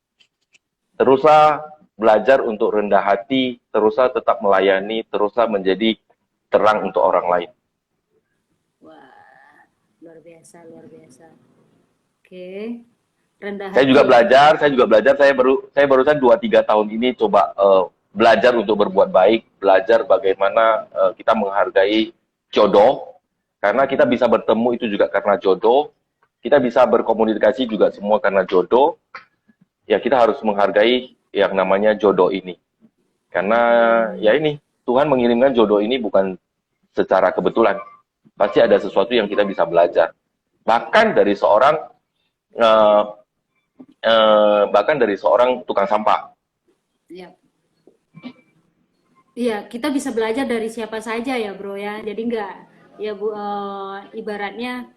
Teruslah belajar untuk rendah hati, teruslah tetap melayani, teruslah menjadi terang untuk orang lain. Wah, luar biasa. Oke. Rendah hati. Saya juga belajar, saya barusan 2-3 tahun ini coba belajar untuk berbuat baik, belajar bagaimana kita menghargai jodoh, karena kita bisa bertemu itu juga karena jodoh, kita bisa berkomunikasi juga semua karena jodoh. Ya kita harus menghargai yang namanya jodoh ini. Karena ya ini, Tuhan mengirimkan jodoh ini bukan secara kebetulan. Pasti ada sesuatu yang kita bisa belajar. Bahkan dari seorang tukang sampah. Iya, kita bisa belajar dari siapa saja ya bro ya. Jadi ya Bu, ibaratnya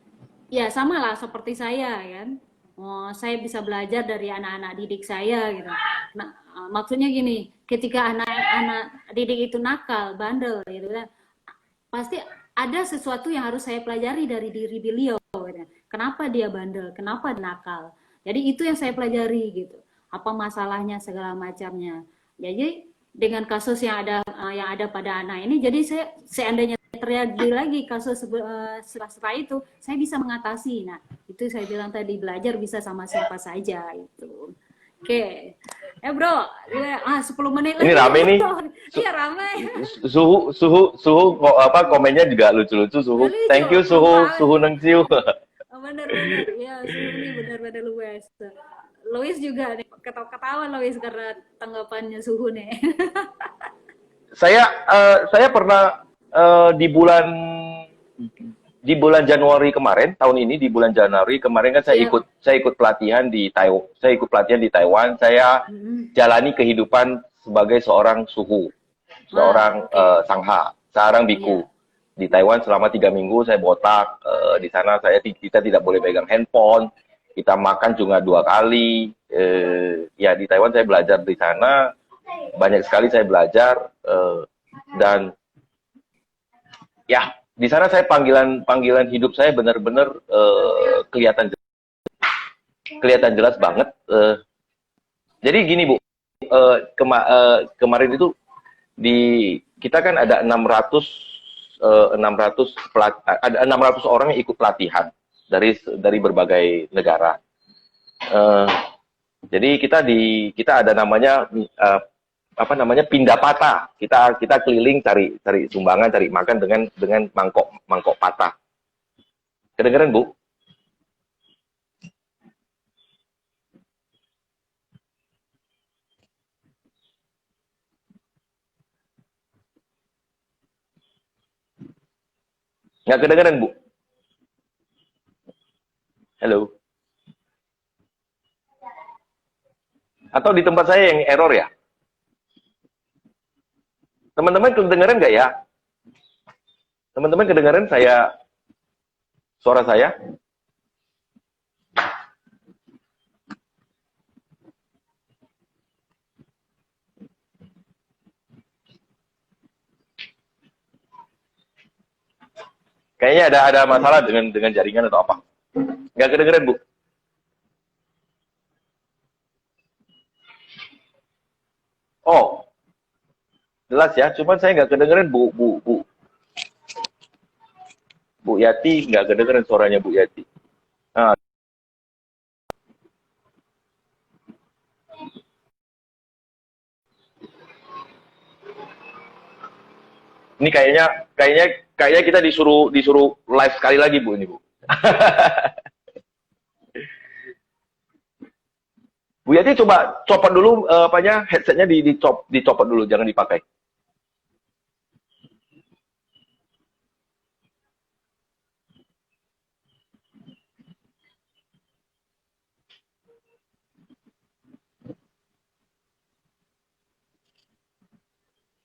ya sama lah seperti saya kan. Oh, saya bisa belajar dari anak-anak didik saya gitu. Nah, maksudnya gini, ketika anak-anak didik itu nakal, bandel gitu kan, pasti ada sesuatu yang harus saya pelajari dari diri beliau gitu. Kenapa dia bandel, kenapa dia nakal. Jadi itu yang saya pelajari gitu. Apa masalahnya segala macamnya. Jadi dengan kasus yang ada pada anak ini, jadi saya seandainya terjadi lagi kasus setelah itu, saya bisa mengatasi. Nah, itu saya bilang tadi, belajar bisa sama siapa saja itu. Oke. Bro, 10 menit Ini lagi rame nih. bro. Iya ramai. Suhu komennya juga lucu-lucu Suhu. Lucu, Thank you Suhu Nengciu. bener-bener ya, Suhu ini bener-bener luas. Lois juga nih ketawa-ketawa Lois karena tanggapannya Suhu nih. Saya pernah di bulan Januari kemarin, tahun ini di bulan Januari kemarin kan saya ikut pelatihan di Taiwan. Saya ikut pelatihan di Taiwan. Saya jalani kehidupan sebagai seorang suhu, seorang sangha, seorang biku. Di Taiwan selama 3 minggu saya botak. Di sana kita tidak boleh pegang handphone. Kita makan cuma 2 kali. Ya di Taiwan saya belajar di sana. Banyak sekali saya belajar dan ya di sana saya panggilan hidup saya benar-benar kelihatan jelas banget. Jadi gini Bu, kemarin itu kita kan ada 600 orang yang ikut pelatihan dari berbagai negara. Jadi kita ada namanya pindah patah. Kita keliling cari sumbangan, cari makan dengan mangkok patah. Kedengeran Bu? Nggak kedengeran Bu? Halo? Atau di tempat saya yang error ya? Teman-teman kedengeran nggak ya? Teman-teman kedengeran suara saya? Kayaknya ada masalah dengan jaringan atau apa? Nggak kedengeran Bu? Oh, jelas ya. Cuman saya nggak kedengeran Bu Yati, nggak kedengeran suaranya Bu Yati. Nah, ini kayaknya kita disuruh live sekali lagi Bu ini Bu. Bu Yati coba copot dulu headsetnya dicopot dulu, jangan dipakai.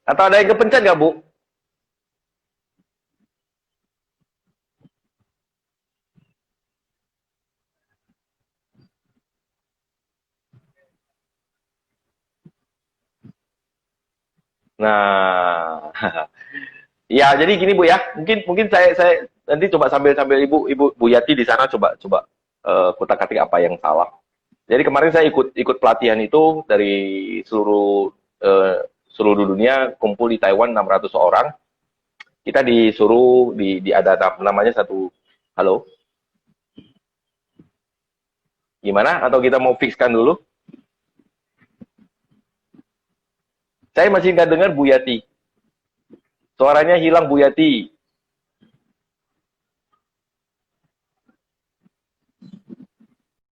Atau ada yang kepencet nggak Bu? Nah, ya jadi gini Bu ya, mungkin saya nanti coba sambil Ibu Bu Yati di sana coba kutak-katik apa yang salah. Jadi kemarin saya ikut pelatihan itu dari seluruh dunia, kumpul di Taiwan 600 orang. Kita disuruh ada namanya satu, halo? Gimana? Atau kita mau fixkan dulu? Saya masih nggak dengar Bu Yati. Suaranya hilang Bu Yati.